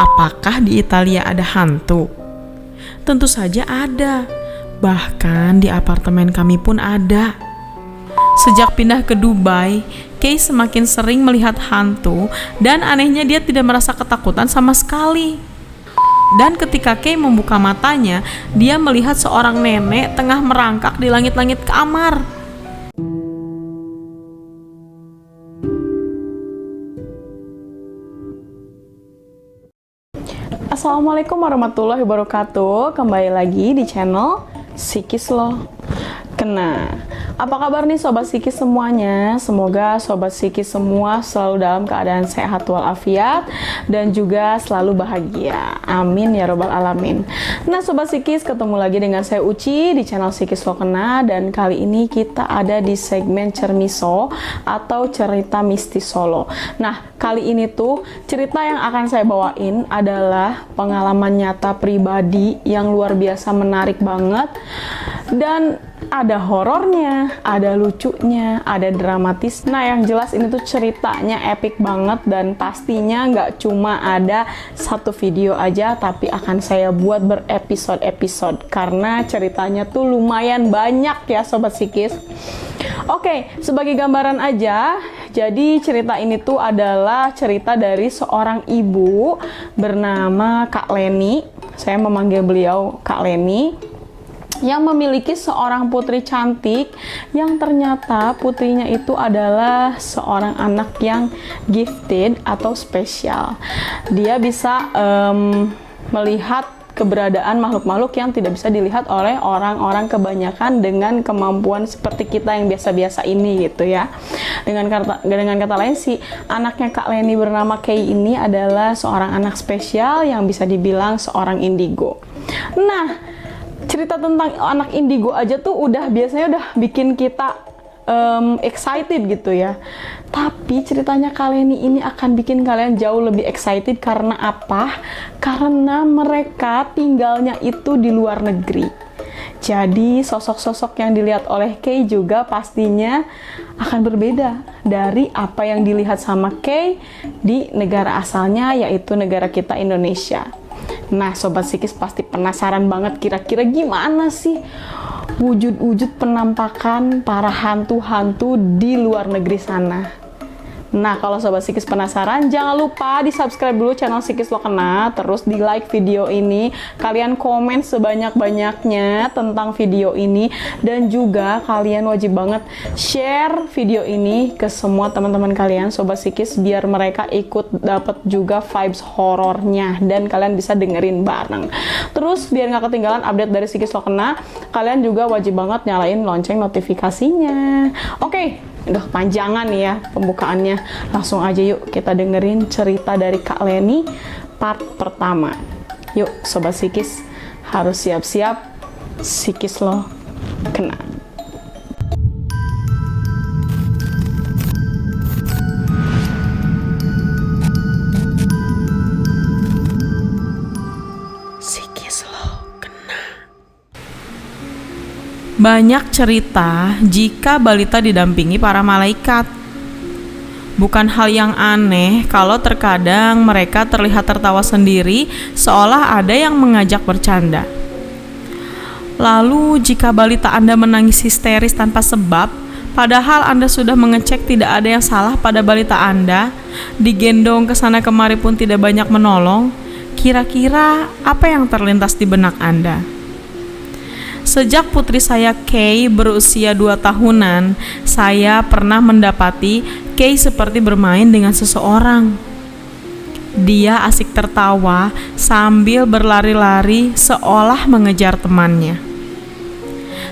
Apakah di Italia ada hantu? Tentu saja ada. Bahkan di apartemen kami pun ada. Sejak pindah ke Dubai, Kay semakin sering melihat hantu dan anehnya dia tidak merasa ketakutan sama sekali. Dan ketika Kay membuka matanya, dia melihat seorang nenek tengah merangkak di langit-langit kamar. Assalamualaikum warahmatullahi wabarakatuh. Kembali lagi di channel Psikis Lo Kena. Apa kabar nih Sobat Psikis semuanya? Semoga Sobat Psikis semua selalu dalam keadaan sehat walafiat dan juga selalu bahagia. Amin ya robbal alamin. Nah Sobat Psikis, ketemu lagi dengan saya Uci di channel Psikis Lo Kena. Dan kali ini kita ada di segmen Cermiso atau cerita mistis Solo. Nah kali ini tuh cerita yang akan saya bawain adalah pengalaman nyata pribadi yang luar biasa menarik banget. Dan ada horornya, ada lucunya, ada dramatis. Nah yang jelas ini tuh ceritanya epic banget. Dan pastinya nggak cuma ada satu video aja, tapi akan saya buat berepisode-episode karena ceritanya tuh lumayan banyak ya Sobat Psikis. Oke, sebagai gambaran aja, jadi cerita ini tuh adalah cerita dari seorang ibu bernama Kak Leni. Saya memanggil beliau Kak Leni, yang memiliki seorang putri cantik yang ternyata putrinya itu adalah seorang anak yang gifted atau spesial. Dia bisa melihat keberadaan makhluk-makhluk yang tidak bisa dilihat oleh orang-orang kebanyakan dengan kemampuan seperti kita yang biasa-biasa ini gitu ya. Dengan kata lain, si anaknya Kak Leni bernama Kay ini adalah seorang anak spesial yang bisa dibilang seorang indigo. Nah, cerita tentang anak indigo aja tuh biasanya udah bikin kita excited gitu ya. Tapi ceritanya kali ini akan bikin kalian jauh lebih excited. Karena apa? Karena mereka tinggalnya itu di luar negeri. Jadi sosok-sosok yang dilihat oleh Kay juga pastinya akan berbeda dari apa yang dilihat sama Kay di negara asalnya, yaitu negara kita Indonesia. Nah Sobat Psikis pasti penasaran banget kira-kira gimana sih wujud-wujud penampakan para hantu-hantu di luar negeri sana. Nah kalau Sobat Psikis penasaran, jangan lupa di subscribe dulu channel Psikis Lo Kena. Terus di like video ini, kalian komen sebanyak-banyaknya tentang video ini. Dan juga kalian wajib banget share video ini ke semua teman-teman kalian Sobat Psikis, biar mereka ikut dapat juga vibes horornya dan kalian bisa dengerin bareng. Terus biar nggak ketinggalan update dari Psikis Lo Kena, kalian juga wajib banget nyalain lonceng notifikasinya. Oke, udah panjangan nih ya pembukaannya. Langsung aja yuk kita dengerin cerita dari Kak Leni part pertama. Yuk Sobat Psikis, harus siap-siap Psikis Lo Kena. Psikis Lo Kena. Banyak cerita jika balita didampingi para malaikat. Bukan hal yang aneh kalau terkadang mereka terlihat tertawa sendiri seolah ada yang mengajak bercanda. Lalu jika balita Anda menangis histeris tanpa sebab, padahal Anda sudah mengecek tidak ada yang salah pada balita Anda, digendong ke sana kemari pun tidak banyak menolong, kira-kira apa yang terlintas di benak Anda? Sejak putri saya Kay berusia 2 tahunan, saya pernah mendapati Kay seperti bermain dengan seseorang. Dia asik tertawa sambil berlari-lari seolah mengejar temannya.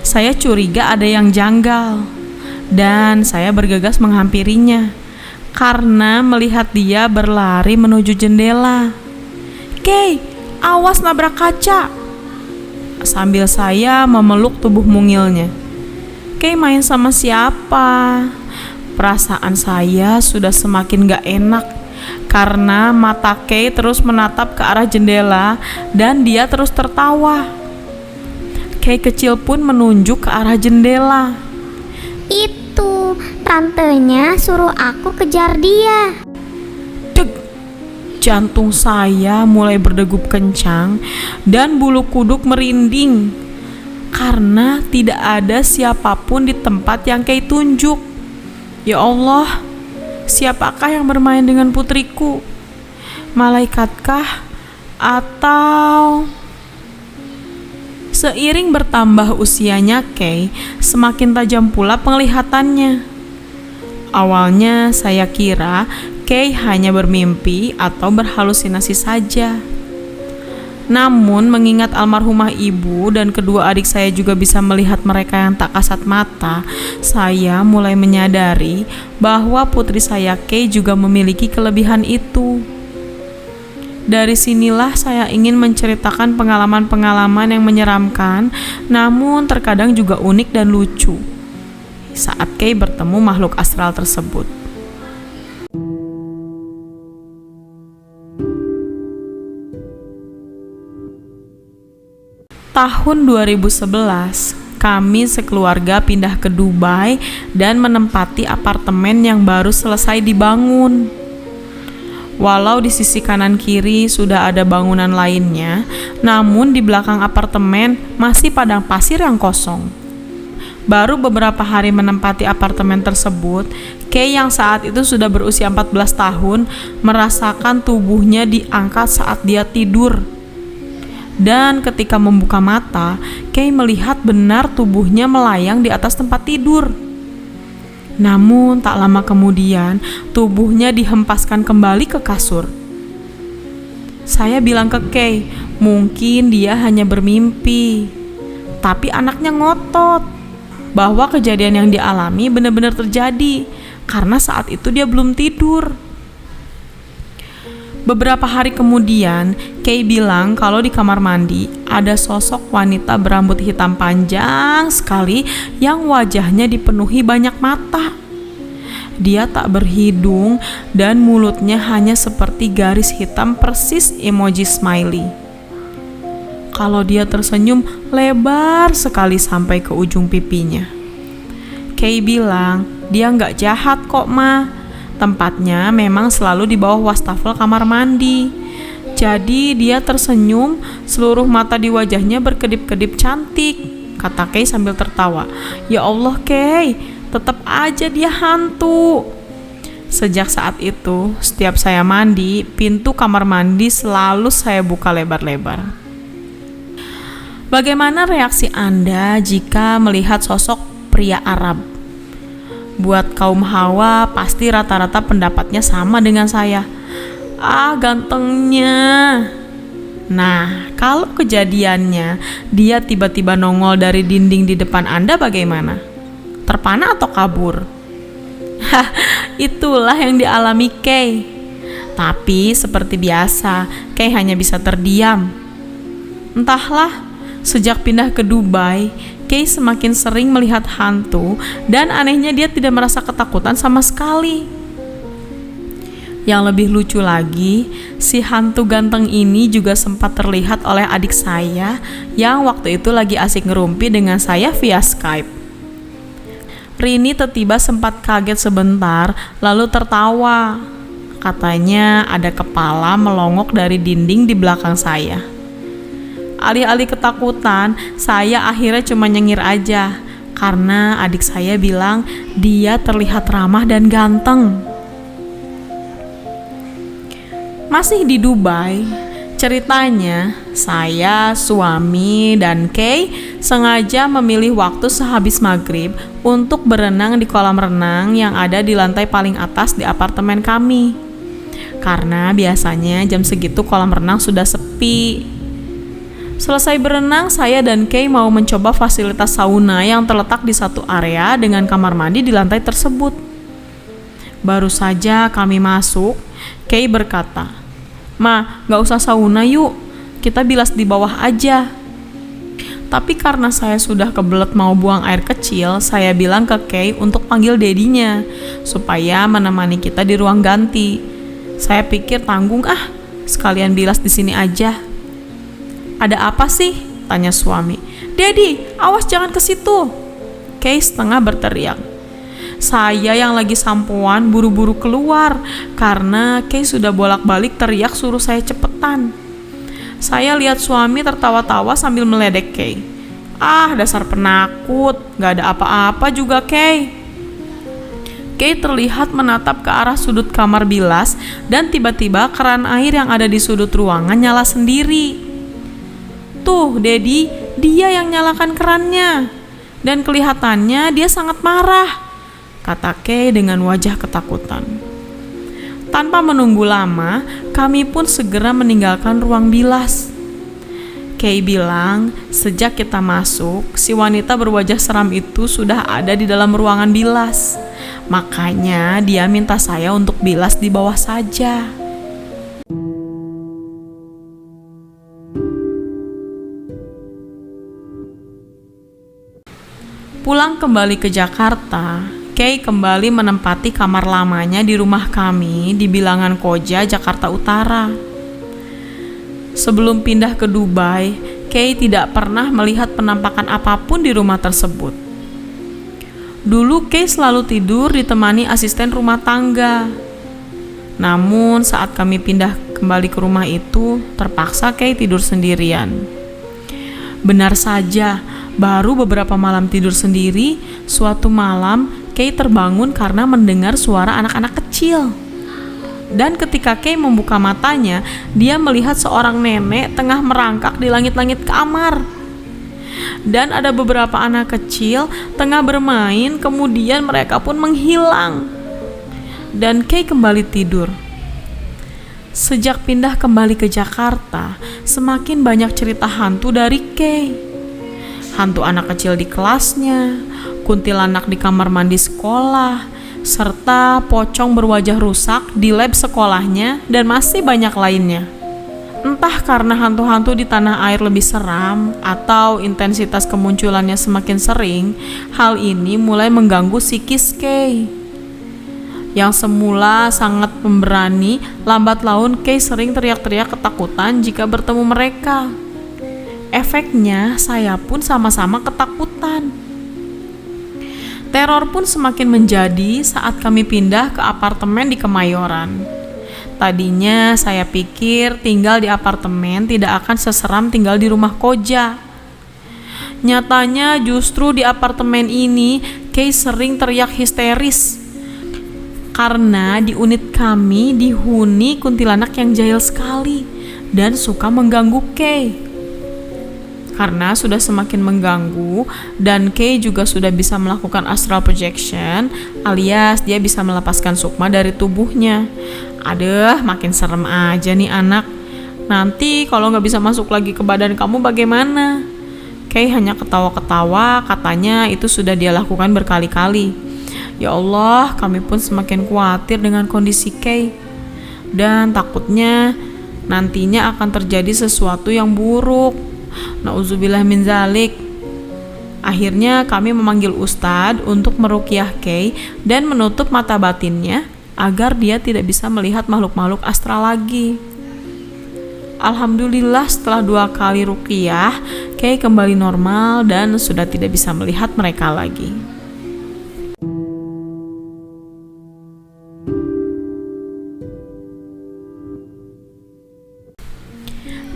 Saya curiga ada yang janggal dan saya bergegas menghampirinya karena melihat dia berlari menuju jendela. "Kay, awas nabrak kaca!" sambil saya memeluk tubuh mungilnya. "Kay main sama siapa?" Perasaan saya sudah semakin gak enak karena mata Kay terus menatap ke arah jendela dan dia terus tertawa. Kay kecil pun menunjuk ke arah jendela. "Itu, tantenya suruh aku kejar dia." Deg, Jantung saya mulai berdegup kencang dan bulu kuduk merinding karena tidak ada siapapun di tempat yang Kay tunjuk. Ya Allah, siapakah yang bermain dengan putriku? Malaikatkah? Atau... Seiring bertambah usianya Kay, semakin tajam pula penglihatannya. Awalnya saya kira Kay hanya bermimpi atau berhalusinasi saja. Namun mengingat almarhumah ibu dan kedua adik saya juga bisa melihat mereka yang tak kasat mata, saya mulai menyadari bahwa putri saya Kay juga memiliki kelebihan itu. Dari sinilah saya ingin menceritakan pengalaman-pengalaman yang menyeramkan, namun terkadang juga unik dan lucu saat Kay bertemu makhluk astral tersebut. Tahun 2011, kami sekeluarga pindah ke Dubai dan menempati apartemen yang baru selesai dibangun. Walau di sisi kanan kiri sudah ada bangunan lainnya, namun di belakang apartemen masih padang pasir yang kosong. Baru beberapa hari menempati apartemen tersebut, Kay yang saat itu sudah berusia 14 tahun merasakan tubuhnya diangkat saat dia tidur. Dan ketika membuka mata, Kay melihat benar tubuhnya melayang di atas tempat tidur. Namun tak lama kemudian tubuhnya dihempaskan kembali ke kasur. Saya bilang ke Kay, mungkin dia hanya bermimpi. Tapi anaknya ngotot bahwa kejadian yang dialami benar-benar terjadi karena saat itu dia belum tidur. Beberapa hari kemudian, Kay bilang kalau di kamar mandi ada sosok wanita berambut hitam panjang sekali yang wajahnya dipenuhi banyak mata. Dia tak berhidung dan mulutnya hanya seperti garis hitam persis emoji smiley. Kalau dia tersenyum lebar sekali sampai ke ujung pipinya. Kay bilang, dia nggak jahat kok ma. Tempatnya memang selalu di bawah wastafel kamar mandi. Jadi dia tersenyum, seluruh mata di wajahnya berkedip-kedip cantik, kata Kay sambil tertawa. Ya Allah Kay, tetap aja dia hantu. Sejak saat itu, setiap saya mandi, pintu kamar mandi selalu saya buka lebar-lebar. Bagaimana reaksi Anda jika melihat sosok pria Arab? Buat kaum Hawa pasti rata-rata pendapatnya sama dengan saya. Ah, gantengnya. Nah, kalau kejadiannya dia tiba-tiba nongol dari dinding di depan Anda bagaimana? Terpana atau kabur? Hah, itulah yang dialami Kay. Tapi seperti biasa, Kay hanya bisa terdiam. Entahlah, sejak pindah ke Dubai, Kay semakin sering melihat hantu dan anehnya dia tidak merasa ketakutan sama sekali. Yang lebih lucu lagi, si hantu ganteng ini juga sempat terlihat oleh adik saya yang waktu itu lagi asik ngerumpi dengan saya via Skype. Rini tiba-tiba sempat kaget sebentar lalu tertawa. Katanya ada kepala melongok dari dinding di belakang saya. Alih-alih ketakutan, saya akhirnya cuma nyengir aja karena adik saya bilang dia terlihat ramah dan ganteng. Masih di Dubai, ceritanya saya, suami, dan Kay sengaja memilih waktu sehabis maghrib untuk berenang di kolam renang yang ada di lantai paling atas di apartemen kami. Karena biasanya jam segitu kolam renang sudah sepi. Selesai berenang, saya dan Kay mau mencoba fasilitas sauna yang terletak di satu area dengan kamar mandi di lantai tersebut. Baru saja kami masuk, Kay berkata, "Ma, gak usah sauna yuk, kita bilas di bawah aja." Tapi karena saya sudah kebelet mau buang air kecil, saya bilang ke Kay untuk panggil dedinya, supaya menemani kita di ruang ganti. Saya pikir tanggung sekalian bilas di sini aja. "Ada apa sih?" tanya suami. "Dedi, awas jangan ke situ." Kay setengah berteriak. Saya yang lagi sampoan buru-buru keluar karena Kay sudah bolak-balik teriak suruh saya cepetan. Saya lihat suami tertawa-tawa sambil meledek Kay. Ah, dasar penakut, gak ada apa-apa juga Kay. Kay terlihat menatap ke arah sudut kamar bilas dan tiba-tiba keran air yang ada di sudut ruangan nyala sendiri. Tuh, Dedi, dia yang nyalakan kerannya. Dan kelihatannya dia sangat marah, kata Kay dengan wajah ketakutan. Tanpa menunggu lama, kami pun segera meninggalkan ruang bilas. Kay bilang, sejak kita masuk, si wanita berwajah seram itu sudah ada di dalam ruangan bilas. Makanya dia minta saya untuk bilas di bawah saja. Pulang kembali ke Jakarta, Kay kembali menempati kamar lamanya di rumah kami di Bilangan Koja, Jakarta Utara. Sebelum pindah ke Dubai, Kay tidak pernah melihat penampakan apapun di rumah tersebut. Dulu Kay selalu tidur ditemani asisten rumah tangga. Namun saat kami pindah kembali ke rumah itu, terpaksa Kay tidur sendirian. Benar saja, baru beberapa malam tidur sendiri, suatu malam Kay terbangun karena mendengar suara anak-anak kecil. Dan ketika Kay membuka matanya, dia melihat seorang nenek tengah merangkak di langit-langit kamar. Dan ada beberapa anak kecil tengah bermain, kemudian mereka pun menghilang. Dan Kay kembali tidur. Sejak pindah kembali ke Jakarta, semakin banyak cerita hantu dari Kay. Hantu anak kecil di kelasnya, kuntilanak di kamar mandi sekolah, serta pocong berwajah rusak di lab sekolahnya, dan masih banyak lainnya. Entah karena hantu-hantu di tanah air lebih seram atau intensitas kemunculannya semakin sering, hal ini mulai mengganggu psikis Kay. Yang semula sangat pemberani, lambat laun Kay sering teriak-teriak ketakutan jika bertemu mereka. Efeknya, saya pun sama-sama ketakutan. Teror pun semakin menjadi saat kami pindah ke apartemen di Kemayoran. Tadinya saya pikir tinggal di apartemen tidak akan seseram tinggal di rumah Koja. Nyatanya justru di apartemen ini Kay sering teriak histeris. Karena di unit kami dihuni kuntilanak yang jahil sekali dan suka mengganggu Kay. Karena sudah semakin mengganggu dan Kay juga sudah bisa melakukan astral projection, alias dia bisa melepaskan sukma dari tubuhnya. Aduh, makin serem aja nih anak. Nanti kalau gak bisa masuk lagi ke badan kamu bagaimana? Kay hanya ketawa-ketawa, katanya itu sudah dia lakukan berkali-kali. Ya Allah, kami pun semakin khawatir dengan kondisi Kay. Dan takutnya nantinya akan terjadi sesuatu yang buruk. Nauzubillah min zalik. Akhirnya kami memanggil ustadz untuk meruqyah Kay dan menutup mata batinnya agar dia tidak bisa melihat makhluk-makhluk astral lagi. Alhamdulillah setelah 2 kali ruqyah, Kay kembali normal dan sudah tidak bisa melihat mereka lagi.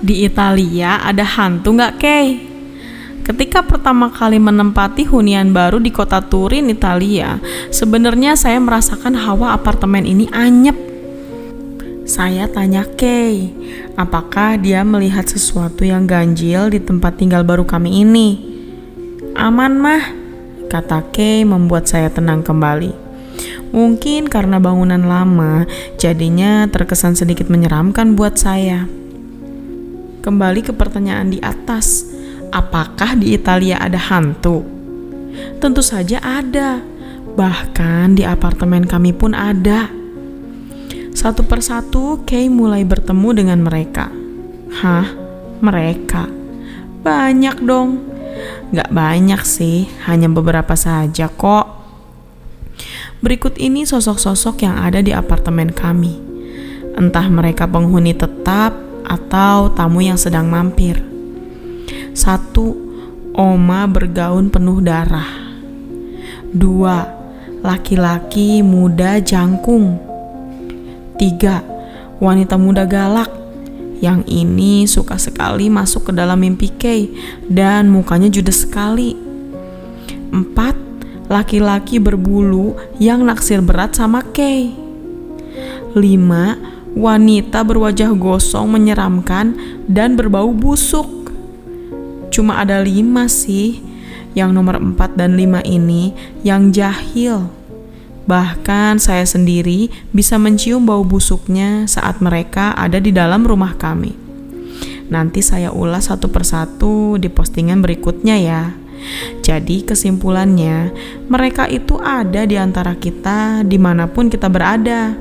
Di Italia ada hantu nggak, Kay? Ketika pertama kali menempati hunian baru di kota Turin, Italia, sebenarnya saya merasakan hawa apartemen ini anyep. Saya tanya Kay, apakah dia melihat sesuatu yang ganjil di tempat tinggal baru kami ini? Aman mah, kata Kay membuat saya tenang kembali. Mungkin karena bangunan lama, jadinya terkesan sedikit menyeramkan buat saya. Kembali ke pertanyaan di atas, apakah di Italia ada hantu? Tentu saja ada, bahkan di apartemen kami pun ada. Satu persatu Kay mulai bertemu dengan mereka. Hah? Mereka? Banyak dong. Gak banyak sih, hanya beberapa saja kok. Berikut ini sosok-sosok yang ada di apartemen kami. Entah mereka penghuni tetap atau tamu yang sedang mampir. 1. Oma bergaun penuh darah. 2. laki-laki muda jangkung. 3. Wanita muda galak. Yang ini suka sekali masuk ke dalam mimpi Kay dan mukanya judes sekali. 4. Laki-laki berbulu yang naksir berat sama Kay. 5. Wanita berwajah gosong menyeramkan dan berbau busuk. Cuma ada 5 sih. Yang nomor 4 dan 5 ini yang jahil. Bahkan saya sendiri bisa mencium bau busuknya saat mereka ada di dalam rumah kami. Nanti saya ulas satu persatu di postingan berikutnya ya. Jadi kesimpulannya, mereka itu ada di antara kita dimanapun kita berada.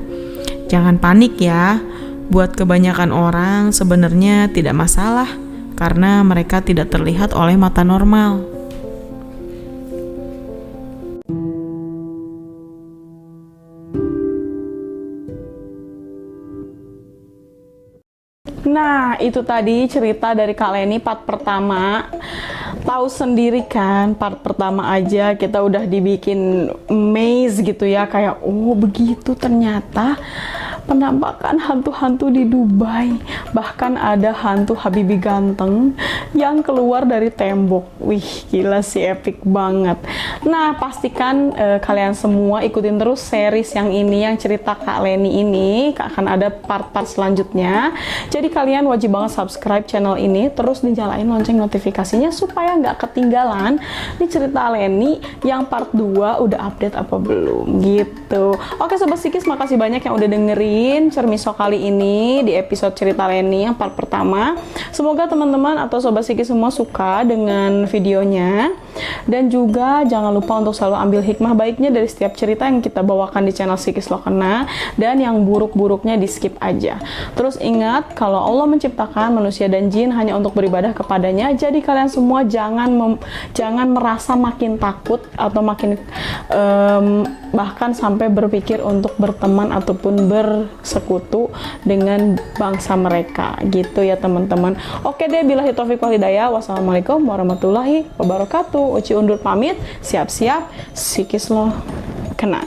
Jangan panik ya, buat kebanyakan orang sebenarnya tidak masalah karena mereka tidak terlihat oleh mata normal. Nah, itu tadi cerita dari Kak Leni part pertama. Tahu sendiri kan, part pertama aja kita udah dibikin amazed gitu ya, kayak oh begitu ternyata penampakan hantu-hantu di Dubai. Bahkan ada hantu Habibie ganteng yang keluar dari tembok. Wih, gila sih, epic banget. Nah, pastikan kalian semua ikutin terus series yang ini, yang cerita Kak Leni ini. Akan ada part-part selanjutnya. Jadi kalian wajib banget subscribe channel ini, terus dinyalain lonceng notifikasinya supaya nggak ketinggalan di cerita Leni yang part 2 udah update apa belum gitu. Oke Sobat Psikis, makasih banyak yang udah dengerin Cermiso kali ini di episode cerita Leni yang part pertama. Semoga teman-teman atau Sobat Psikis semua suka dengan videonya, dan juga jangan lupa untuk selalu ambil hikmah baiknya dari setiap cerita yang kita bawakan di channel Psikis Lokena, dan yang buruk-buruknya di skip aja. Terus ingat kalau Allah menciptakan manusia dan jin hanya untuk beribadah kepadanya, jadi kalian semua jangan merasa makin takut atau makin bahkan sampai berpikir untuk berteman ataupun bersekutu dengan bangsa mereka gitu ya teman-teman. Oke deh, billahi taufiq wal hidayah. Wassalamualaikum warahmatullahi wabarakatuh. Uci undur pamit, siap-siap Psikis Lokena.